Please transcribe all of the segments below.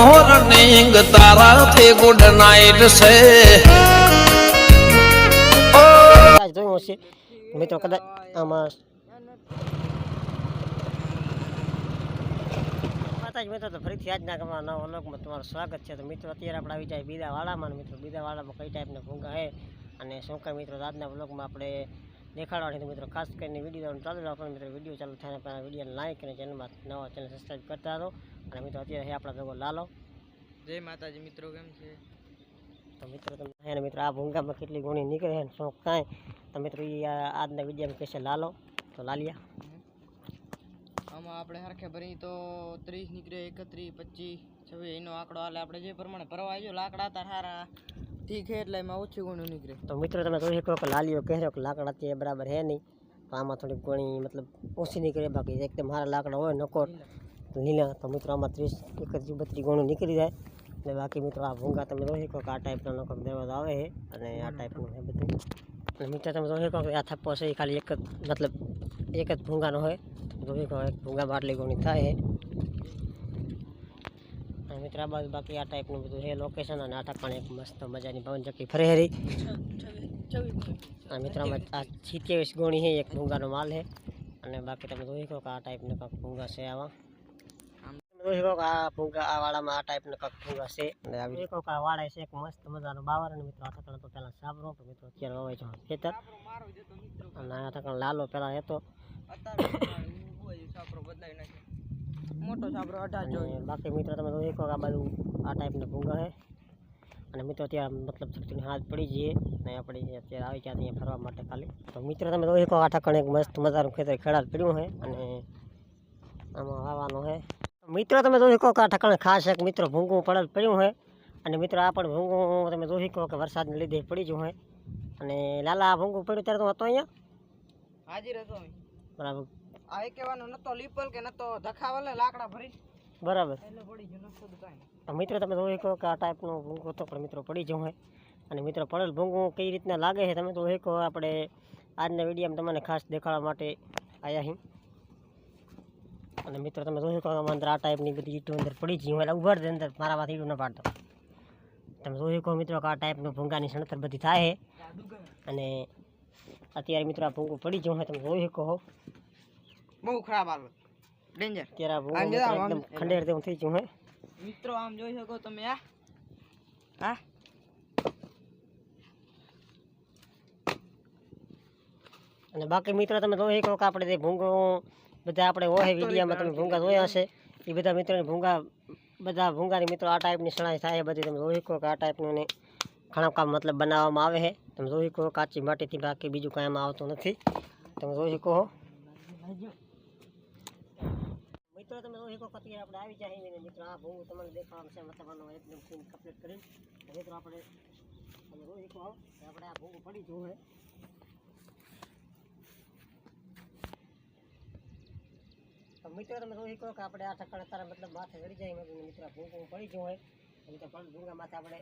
Morning તારાથી good night છે જોયું હશે મિત્રો કદાચ આમાં મિત્રો તો ફરીથી આજના કમા નવા વ્લોગમાં તમારું સ્વાગત છે. તો મિત્રો અત્યારે આપણે આવી જાય બીજા વાડામાં. મિત્રો બીજા વાડામાં કઈ ટાઈપના ભૂંગા છે અને શું કાંઈ મિત્રો આજના વ્લોગમાં આપણે દેખાડવાની. તો મિત્રો ખાસ કરીને વિડીયો ચાલુ રાખો. મિત્રો વિડીયો ચાલુ થાય પહેલાં વિડીયોને લાઈક અને ચેનલમાં નવા ચેનલ સબસ્ક્રાઈબ કરતા રહો. અને મિત્રો અત્યારે છે આપણા ભેગો લાલો. જય માતાજી મિત્રો, કેમ છે? તો મિત્રો તમે મિત્રો આ ભૂંગામાં કેટલી ગુણી નીકળે છે શું કાંઈ તો મિત્રો એ આજના વિડીયોમાં કહેશે લાલો. તો લાલિયા આમાં આપણે હરખે ભરી તો 30 નીકળે, 31, 25, 26 એનો આંકડો હાલે. આપણે જે પ્રમાણે ભરવા આવ્યો લાકડા હતા સારા ઠીક છે એટલે એમાં ઓછી ગુણું નીકળે. તો મિત્રો તમે જોઈ શકો કે લાલીઓ કહેજો કે લાકડા તે બરાબર હે નહીં, તો આમાં થોડીક ઘણી મતલબ ઓછી નીકળે. બાકી એકદમ મારા લાકડા હોય નકોર લીલા તો મિત્રો આમાં 30, 31, 32 ગુણું નીકળી જાય. એટલે બાકી મિત્રો આ ભૂંગા તમે જોઈ શકો કે આ ટાઈપનો નકોર દરવાજો આવે છે અને આ ટાઈપનું છે બધું. અને મિત્રો તમે જોઈ શકો કે આ થપ્પો છે એ ખાલી એક જ મતલબ એક જ ભૂંગાનો હોય. જોઈ શકો એક ભૂંગામાં આટલી ગુણી થાય છે. અને મિત્રો આ બાજુ બાકી આ ટાઈપનું બધું છે લોકેશન. અને આ ઠાકાણે એક મસ્ત મજાની પવન ચક્કી ફરે હરી. અને મિત્રો આમાં આ 27 ગુણી છે એક ભૂંગાનો માલ છે. અને બાકી તમે જોઈ શકો કે આ ટાઈપના કાંક ભૂંગા છે આવા. જોઈ શકો કે આ ભૂંગા આ વાડામાં આ ટાઈપના કાંક ભૂંગા છે. અને આવી શકો કે આ વાડા છે એક મસ્ત મજાનો બાવર. અને મિત્રો આ ઠાકાણે તો પહેલાં સાબરો તો મિત્રો અત્યારે વવાય છે ખેતર. અને આ ઠાકાણે લાલો પહેલાં હતો મોટો સાબરો 18 જોઈએ. બાકી મિત્રો તમે જોઈ શકો કે આ બાજુ આ ટાઈપના ભૂંગા છે. અને મિત્રો ત્યાં મતલબ શક્તિની હાથ પડી જઈએ ને આપણે અત્યારે આવી ગયા અહીંયા ફરવા માટે ખાલી. તો મિત્રો તમે જોઈ શકો આ ઠાકાણે એક મસ્ત મજાનું ખેતર ખેડાર પડ્યું છે અને આમાં વાવવાનું છે. મિત્રો તમે જોઈ શકો કે આ ઠાકાણે ખાસ એક મિત્રો ભૂંગું પડેલ પડ્યું છે. અને મિત્રો આ પણ ભૂંગું તમે જોઈ શકો કે વરસાદને લીધે પડી ગયું છે. અને લાલા આ ભૂંગું પડ્યું ત્યારે તો હતો અહીંયા હાજર હતો અમે. બરાબર. આ કહેવાનો નતો લીપલ કે નતો ધખાવલે લાકડા ભરી બરાબર. એટલે પડી ગયો નતો કાંઈ. તો મિત્રો તમે જોઈ શકો કે આ ટાઈપનું ભૂંગું તો પણ મિત્રો પડી જવું હોય. અને મિત્રો પડેલ ભૂંગું કઈ રીતના લાગે છે તમે તો જોઈ શકો આપણે આજના વિડીયોમાં તમને ખાસ દેખાડવા માટે આવ્યા છીએ. અને મિત્રો તમે જોઈ શકો અંદર આ ટાઈપની બધી ઈંટો અંદર પડી ગઈ હોય એટલે ઉભા જ અંદર મારા વાત ઈંટું ન પાડતો. તમે જોઈ શકો મિત્રો કે આ ટાઈપનું ભૂંગાની સણતર બધી થાય છે. અને અત્યારે મિત્રો આ ભૂંગું પડી ગયું હોય તમે જોઈ શકો બહુ ખરાબ હાલ ડેન્જર. અત્યારે આ ભૂંગું એકદમ ખંડેર જેવું થઈ ગયું હોય. મિત્રો આમ જોઈ શકો તમે આ હા અને બાકી મિત્રો તમે જોઈ શકો કે આપણે જે ભૂંગું બધા આપણે હોય વિડીયોમાં તમે ભૂંગા જોયા હશે એ બધા મિત્રોને ભૂંગા બધા ભૂંગાની મિત્રો આ ટાઈપની સણાઈ થાય બધી તમે જોઈ શકો કે આ ટાઈપનું ને ઘણા કામ મતલબ બનાવવામાં આવે છે. તમે જોઈ શકો કાચી માટીથી બાકી બીજું કાંઈ એમાં આવતું નથી. તમે જોઈ શકો મિત્રો તમે જોઈ શકો અત્યારે આપણે આવી જાય મિત્રો આ ભૂંગું તમને દેખાવાનું છે મતલબ આનો એકદમ સીન કમ્પ્લીટ કરી મિત્રો આપણે તમે જોઈ શકો આપણે આ ભૂંગું પડી જવું છે. તો મિત્રો તમે જોઈ શકો કે આપણે આ ઠકાણે તારા મતલબ માથે ચડી જાય મિત્રો ભૂંગું પડી ગયું હોય તો પણ ભૂંગા માથે આપણે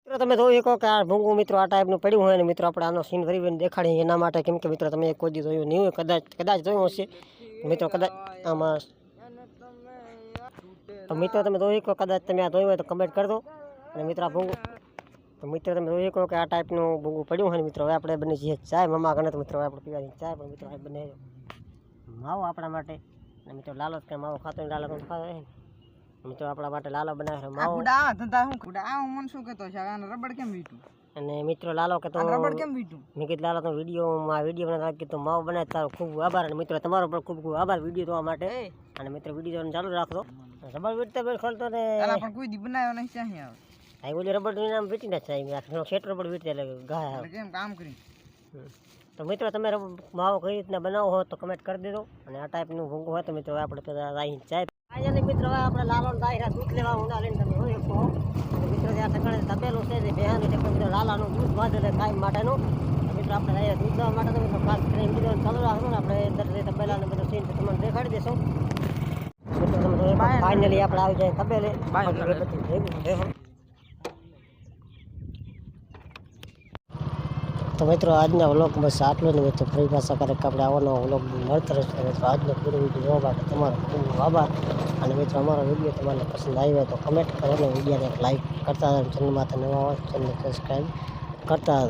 મિત્રો તમે જોઈ શકો કે આ ભૂંગું મિત્રો આ ટાઈપનું પડ્યું હોય. અને મિત્રો આપણે આનો સીન ફરી દેખાડીએ એના માટે કેમ કે મિત્રો તમે કોઈ દી જોયું નહીં હોય કદાચ જોયું હશે મિત્રો કદાચ આમાં. તો મિત્રો તમે જોઈ શકો કદાચ તમે આ જોયું હોય તો કમેન્ટ કરી દો. અને મિત્રો આ ભૂંગું તો મિત્રો તમે જોઈ શકો કે આ ટાઈપનું ભૂંગું પડ્યું હોય ને મિત્રો હવે આપણે બની જઈએ ચાય મમ્મા ગણે તો મિત્રો આપણે પીવાની ચાય પણ મિત્રો હવે બને માવો આપણા માટે. અને મિત્રો લાલો કે માવો ખાતો ને લાલો ખાતો હોય મિત્રો આપણા માટે લાલો બનાવે માવો. ગુડા ધંધા હું ગુડા આ મન શું કહેતો છે આને રબડ કેમ વીટું? અને મિત્રો લાલો કે તો રબડ કેમ વીટું? મેં કીધું લાલો તો વિડીયો બનાવતા કીધું માવો બનાવે તારો ખૂબ આભાર. અને મિત્રો તમારો પણ ખૂબ ખૂબ આભાર વિડીયો જોવા માટે. અને મિત્રો વિડીયો ચાલુ રાખજો. રબડ વીટતા બેલ ખોલતો ને પણ કોઈ દી બનાવ્યો નહીં ચાહી આવે આ ઓલી રબડનું નામ વીટી ના થાય શેટ રબડ વીટે એટલે ગાય કેમ કામ કરી. તો મિત્રો તમે માવો કઈ રીતના બનાવો હોય તો કમેન્ટ કરી દેજો. અને આ ટાઈપનું ભૂંગું હોય તો મિત્રો આપણે પેલા રાહી ચાય ફાઇનલી મિત્રો આપણે લાલો દાયરા દૂધ લેવા ઊંડા લઈને તમે જોઈ શકો મિત્રો ત્યાં ઠકાણે તબેલું છે જે બેહાનું છે મિત્રો લાલાનું દૂધ બાંધે કાયમ માટેનું. મિત્રો આપણે દૂધ લેવા માટે તો મિત્રો ખાસ કરીને વિડીયો ચાલુ રાખજો ને આપણે અંદર જે તબેલાને બધું સીન તમને દેખાડી દેશું. મિત્રો તમે ફાઇનલી આપણે આવી જાય તબેલે તો મિત્રો આજના વ્લોગ બસ આટલું ને મિત્રો ફરી પાછા ક્યારેક આપણે આવવાનો વ્લોગ મળતો રહેશે મિત્રો. આજનો પૂરો વિડીયો જોવા માટે તમારો ખૂબ ખૂબ આભાર. અને મિત્રો અમારો વિડીયો તમને પસંદ આવ્યો તો કમેન્ટ કરો અને વિડીયોને એક લાઈક કરતા ચેનલમાં તો નવા હોય ચેનલ સબસ્ક્રાઈબ કરતા